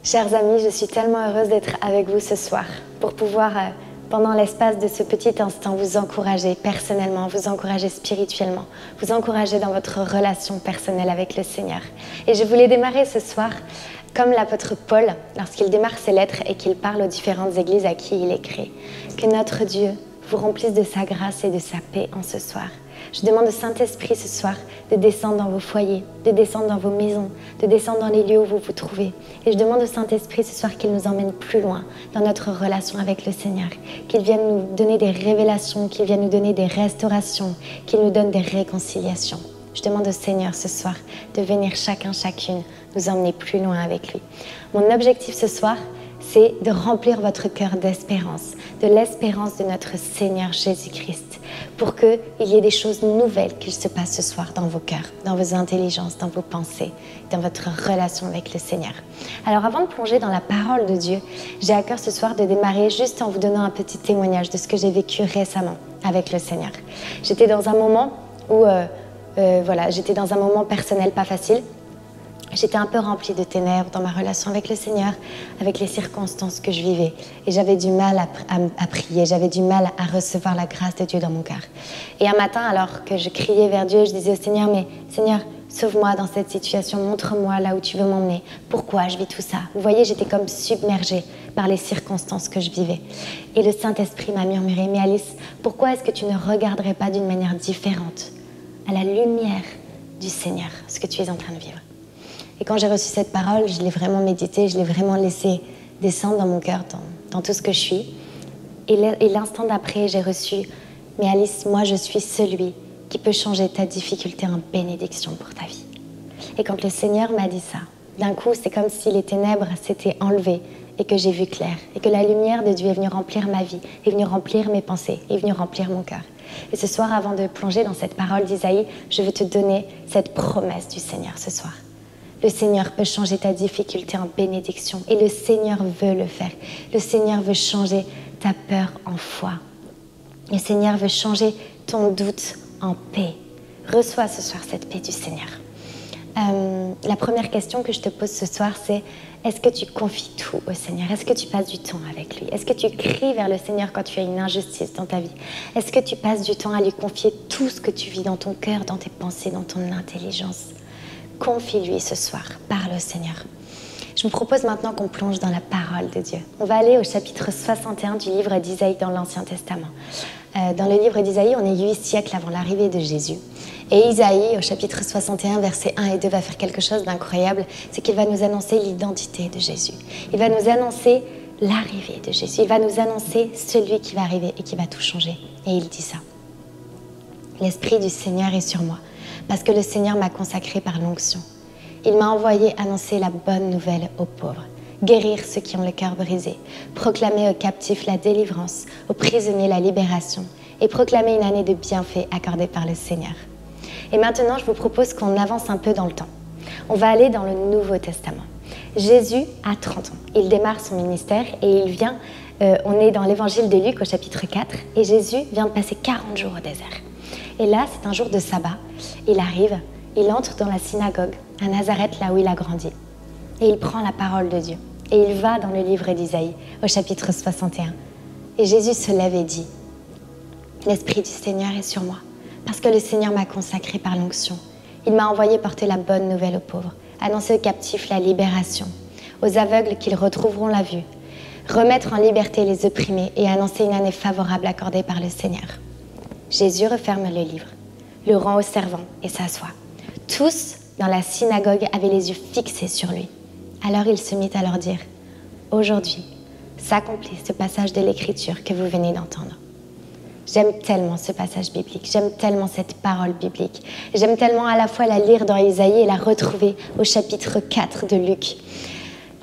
Chers amis, je suis tellement heureuse d'être avec vous ce soir pour pouvoir, pendant l'espace de ce petit instant, vous encourager personnellement, vous encourager spirituellement, vous encourager dans votre relation personnelle avec le Seigneur. Et je voulais démarrer ce soir comme l'apôtre Paul, lorsqu'il démarre ses lettres et qu'il parle aux différentes églises à qui il écrit. Que notre Dieu vous remplisse de sa grâce et de sa paix en ce soir. Je demande au Saint-Esprit ce soir de descendre dans vos foyers, de descendre dans vos maisons, de descendre dans les lieux où vous vous trouvez. Et je demande au Saint-Esprit ce soir qu'il nous emmène plus loin dans notre relation avec le Seigneur, qu'il vienne nous donner des révélations, qu'il vienne nous donner des restaurations, qu'il nous donne des réconciliations. Je demande au Seigneur ce soir de venir chacune nous emmener plus loin avec lui. Mon objectif ce soir, c'est de remplir votre cœur d'espérance, de l'espérance de notre Seigneur Jésus-Christ, pour qu'il y ait des choses nouvelles qui se passent ce soir dans vos cœurs, dans vos intelligences, dans vos pensées, dans votre relation avec le Seigneur. Alors avant de plonger dans la parole de Dieu, j'ai à cœur ce soir de démarrer juste en vous donnant un petit témoignage de ce que j'ai vécu récemment avec le Seigneur. J'étais dans un moment où, j'étais dans un moment personnel pas facile. J'étais un peu remplie de ténèbres dans ma relation avec le Seigneur, avec les circonstances que je vivais. Et j'avais du mal à prier, j'avais du mal à recevoir la grâce de Dieu dans mon cœur. Et un matin, alors que je criais vers Dieu, je disais au Seigneur, mais Seigneur, sauve-moi dans cette situation, montre-moi là où tu veux m'emmener. Pourquoi je vis tout ça? Vous voyez, j'étais comme submergée par les circonstances que je vivais. Et le Saint-Esprit m'a murmuré, mais Alice, pourquoi est-ce que tu ne regarderais pas d'une manière différente à la lumière du Seigneur, ce que tu es en train de vivre? Et quand j'ai reçu cette parole, je l'ai vraiment méditée, je l'ai vraiment laissée descendre dans mon cœur, dans tout ce que je suis. Et l'instant d'après, j'ai reçu « Mais Alice, moi je suis celui qui peut changer ta difficulté en bénédiction pour ta vie. » Et quand le Seigneur m'a dit ça, d'un coup, c'est comme si les ténèbres s'étaient enlevées et que j'ai vu clair. Et que la lumière de Dieu est venue remplir ma vie, est venue remplir mes pensées, est venue remplir mon cœur. Et ce soir, avant de plonger dans cette parole d'Isaïe, je veux te donner cette promesse du Seigneur ce soir. Le Seigneur peut changer ta difficulté en bénédiction et le Seigneur veut le faire. Le Seigneur veut changer ta peur en foi. Le Seigneur veut changer ton doute en paix. Reçois ce soir cette paix du Seigneur. La première question que je te pose ce soir, c'est est-ce que tu confies tout au Seigneur? Est-ce que tu passes du temps avec lui? Est-ce que tu cries vers le Seigneur quand tu as une injustice dans ta vie? Est-ce que tu passes du temps à lui confier tout ce que tu vis dans ton cœur, dans tes pensées, dans ton intelligence? Confie-lui ce soir, parle au Seigneur. Je vous propose maintenant qu'on plonge dans la parole de Dieu. On va aller au chapitre 61 du livre d'Isaïe dans l'Ancien Testament. Dans le livre d'Isaïe, on est 8 siècles avant l'arrivée de Jésus. Et Isaïe, au chapitre 61, versets 1 et 2, va faire quelque chose d'incroyable, c'est qu'il va nous annoncer l'identité de Jésus. Il va nous annoncer l'arrivée de Jésus. Il va nous annoncer celui qui va arriver et qui va tout changer. Et il dit ça. L'Esprit du Seigneur est sur moi, parce que le Seigneur m'a consacré par l'onction. Il m'a envoyé annoncer la bonne nouvelle aux pauvres, guérir ceux qui ont le cœur brisé, proclamer aux captifs la délivrance, aux prisonniers la libération et proclamer une année de bienfaits accordée par le Seigneur. Et maintenant, je vous propose qu'on avance un peu dans le temps. On va aller dans le Nouveau Testament. Jésus a 30 ans. Il démarre son ministère et il vient, on est dans l'évangile de Luc au chapitre 4 et Jésus vient de passer 40 jours au désert. Et là, c'est un jour de sabbat. Il arrive, il entre dans la synagogue à Nazareth, là où il a grandi. Et il prend la parole de Dieu. Et il va dans le livre d'Isaïe, au chapitre 61. Et Jésus se lève et dit « L'Esprit du Seigneur est sur moi, parce que le Seigneur m'a consacré par l'onction. Il m'a envoyé porter la bonne nouvelle aux pauvres, annoncer aux captifs la libération, aux aveugles qu'ils retrouveront la vue, remettre en liberté les opprimés et annoncer une année favorable accordée par le Seigneur. » Jésus referme le livre, le rend au servant et s'assoit. Tous dans la synagogue avaient les yeux fixés sur lui. Alors il se mit à leur dire « Aujourd'hui, s'accomplit ce passage de l'Écriture que vous venez d'entendre. » J'aime tellement ce passage biblique, j'aime tellement cette parole biblique. J'aime tellement à la fois la lire dans Isaïe et la retrouver au chapitre 4 de Luc.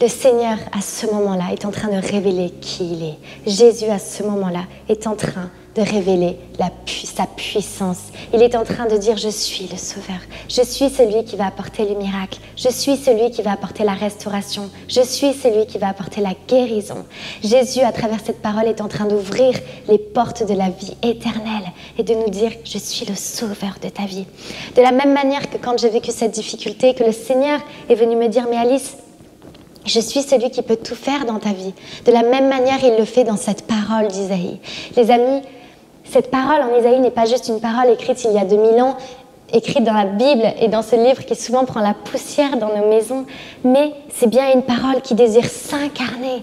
Le Seigneur, à ce moment-là, est en train de révéler qui il est. Jésus, à ce moment-là, est en train de révéler sa puissance. Il est en train de dire « Je suis le Sauveur. Je suis celui qui va apporter le miracle. Je suis celui qui va apporter la restauration. Je suis celui qui va apporter la guérison. » Jésus, à travers cette parole, est en train d'ouvrir les portes de la vie éternelle et de nous dire « Je suis le Sauveur de ta vie. » De la même manière que quand j'ai vécu cette difficulté, que le Seigneur est venu me dire « Mais Alice, Je suis celui qui peut tout faire dans ta vie. De la même manière, il le fait dans cette parole d'Isaïe. Les amis, cette parole en Isaïe n'est pas juste une parole écrite il y a 2000 ans, écrite dans la Bible et dans ce livre qui souvent prend la poussière dans nos maisons, mais c'est bien une parole qui désire s'incarner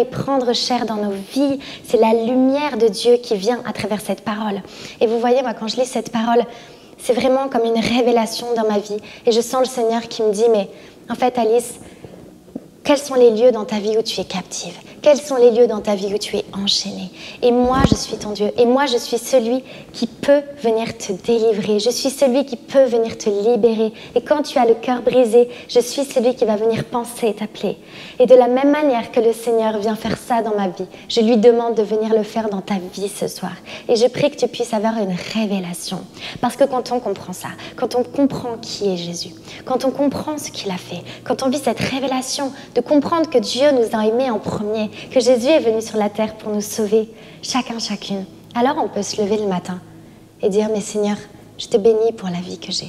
et prendre chair dans nos vies. C'est la lumière de Dieu qui vient à travers cette parole. Et vous voyez, moi, quand je lis cette parole, c'est vraiment comme une révélation dans ma vie. Et je sens le Seigneur qui me dit, mais en fait, Alice, quels sont les lieux dans ta vie où tu es captive? Quels sont les lieux dans ta vie où tu es enchaînée? Et moi, je suis ton Dieu. Et moi, je suis celui qui peut venir te délivrer. Je suis celui qui peut venir te libérer. Et quand tu as le cœur brisé, je suis celui qui va venir panser et t'appeler. Et de la même manière que le Seigneur vient faire ça dans ma vie, je lui demande de venir le faire dans ta vie ce soir. Et je prie que tu puisses avoir une révélation. Parce que quand on comprend ça, quand on comprend qui est Jésus, quand on comprend ce qu'il a fait, quand on vit cette révélation de comprendre que Dieu nous a aimés en premier, que Jésus est venu sur la terre pour nous sauver, chacun, chacune, alors on peut se lever le matin et dire, mais Seigneur, je te bénis pour la vie que j'ai.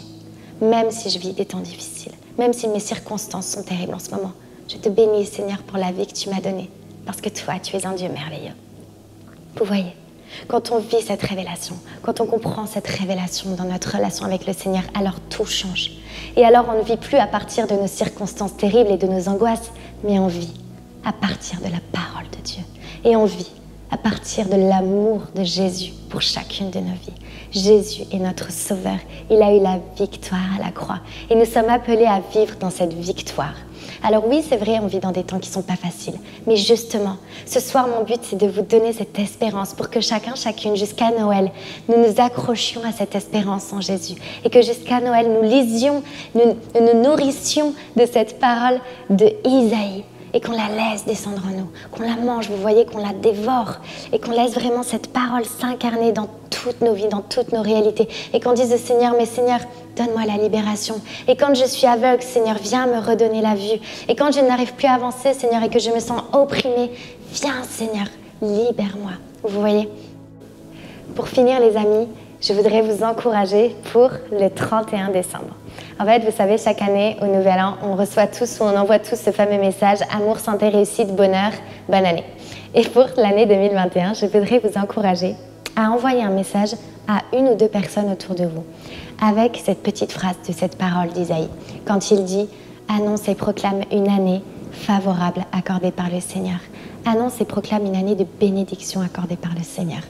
Même si je vis des temps difficiles, même si mes circonstances sont terribles en ce moment, je te bénis, Seigneur, pour la vie que tu m'as donnée, parce que toi, tu es un Dieu merveilleux. Vous voyez, quand on vit cette révélation, quand on comprend cette révélation dans notre relation avec le Seigneur, alors tout change. Et alors on ne vit plus à partir de nos circonstances terribles et de nos angoisses, mais on vit à partir de la parole de Dieu. Et on vit à partir de l'amour de Jésus pour chacune de nos vies. Jésus est notre Sauveur. Il a eu la victoire à la croix. Et nous sommes appelés à vivre dans cette victoire. Alors oui, c'est vrai, on vit dans des temps qui ne sont pas faciles. Mais justement, ce soir, mon but, c'est de vous donner cette espérance pour que chacun, chacune, jusqu'à Noël, nous nous accrochions à cette espérance en Jésus. Et que jusqu'à Noël, nous lisions, nous nourrissions de cette parole de Isaïe. Et qu'on la laisse descendre en nous, qu'on la mange, vous voyez, qu'on la dévore. Et qu'on laisse vraiment cette parole s'incarner dans toutes nos vies, dans toutes nos réalités. Et qu'on dise au Seigneur, mais Seigneur, donne-moi la libération. Et quand je suis aveugle, Seigneur, viens me redonner la vue. Et quand je n'arrive plus à avancer, Seigneur, et que je me sens opprimée, viens, Seigneur, libère-moi. Vous voyez? Pour finir, les amis, je voudrais vous encourager pour le 31 décembre. En fait, vous savez, chaque année, au Nouvel An, on reçoit tous ou on envoie tous ce fameux message « Amour, santé, réussite, bonheur, bonne année ». Et pour l'année 2021, je voudrais vous encourager à envoyer un message à une ou deux personnes autour de vous avec cette petite phrase de cette parole d'Isaïe. Quand il dit « Annonce et proclame une année favorable accordée par le Seigneur ». Annonce et proclame une année de bénédiction accordée par le Seigneur.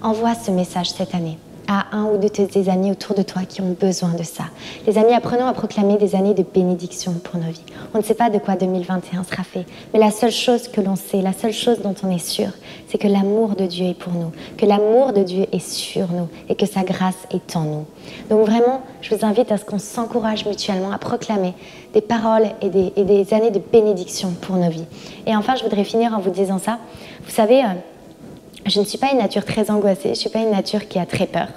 Envoie ce message cette année à un ou deux de tes amis autour de toi qui ont besoin de ça. Les amis, apprenons à proclamer des années de bénédiction pour nos vies. On ne sait pas de quoi 2021 sera fait, mais la seule chose que l'on sait, la seule chose dont on est sûr, c'est que l'amour de Dieu est pour nous, que l'amour de Dieu est sur nous et que sa grâce est en nous. Donc vraiment, je vous invite à ce qu'on s'encourage mutuellement à proclamer des paroles et des années de bénédiction pour nos vies. Et enfin, je voudrais finir en vous disant ça. Vous savez, je ne suis pas une nature très angoissée, je ne suis pas une nature qui a très peur.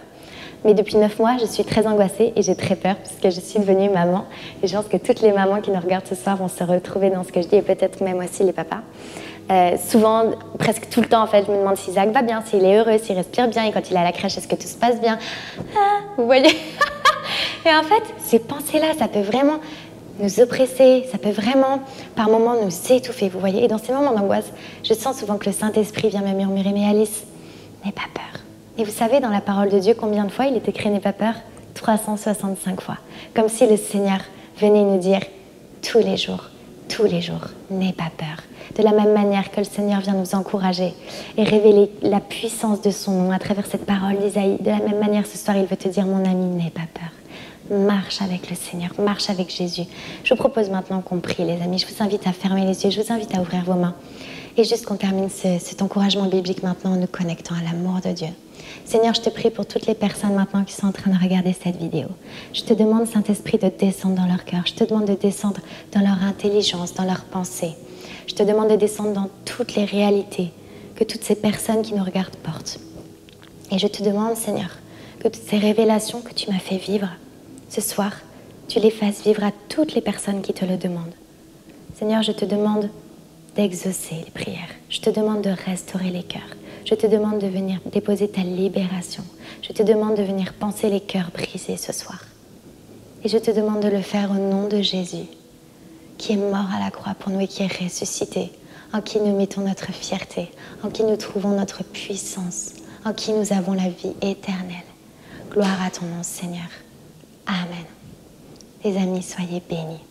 Mais depuis 9 mois, je suis très angoissée et j'ai très peur puisque je suis devenue maman. Et je pense que toutes les mamans qui nous regardent ce soir vont se retrouver dans ce que je dis et peut-être même aussi les papas. Souvent, presque tout le temps, en fait, je me demande si Zach va bien, s'il est heureux, s'il respire bien et quand il est à la crèche, est-ce que tout se passe bien? Vous voyez? Et en fait, ces pensées-là, ça peut vraiment nous oppresser, ça peut vraiment, par moments, nous étouffer, vous voyez. Et dans ces moments d'angoisse, je sens souvent que le Saint-Esprit vient me murmurer, mais Alice, n'aie pas peur. Et vous savez, dans la parole de Dieu, combien de fois il est écrit n'aie pas peur? 365 fois. Comme si le Seigneur venait nous dire tous les jours, n'aie pas peur. De la même manière que le Seigneur vient nous encourager et révéler la puissance de son nom à travers cette parole d'Isaïe, de la même manière, ce soir, il veut te dire, mon ami, n'aie pas peur. Marche avec le Seigneur, marche avec Jésus. Je vous propose maintenant qu'on prie, les amis. Je vous invite à fermer les yeux, je vous invite à ouvrir vos mains. Et juste qu'on termine cet encouragement biblique maintenant en nous connectant à l'amour de Dieu. Seigneur, je te prie pour toutes les personnes maintenant qui sont en train de regarder cette vidéo. Je te demande, Saint-Esprit, de descendre dans leur cœur. Je te demande de descendre dans leur intelligence, dans leurs pensées. Je te demande de descendre dans toutes les réalités que toutes ces personnes qui nous regardent portent. Et je te demande, Seigneur, que toutes ces révélations que tu m'as fait vivre, ce soir, tu les fasses vivre à toutes les personnes qui te le demandent. Seigneur, je te demande d'exaucer les prières. Je te demande de restaurer les cœurs. Je te demande de venir déposer ta libération. Je te demande de venir panser les cœurs brisés ce soir. Et je te demande de le faire au nom de Jésus, qui est mort à la croix pour nous et qui est ressuscité, en qui nous mettons notre fierté, en qui nous trouvons notre puissance, en qui nous avons la vie éternelle. Gloire à ton nom, Seigneur. Amen. Les amis, soyez bénis.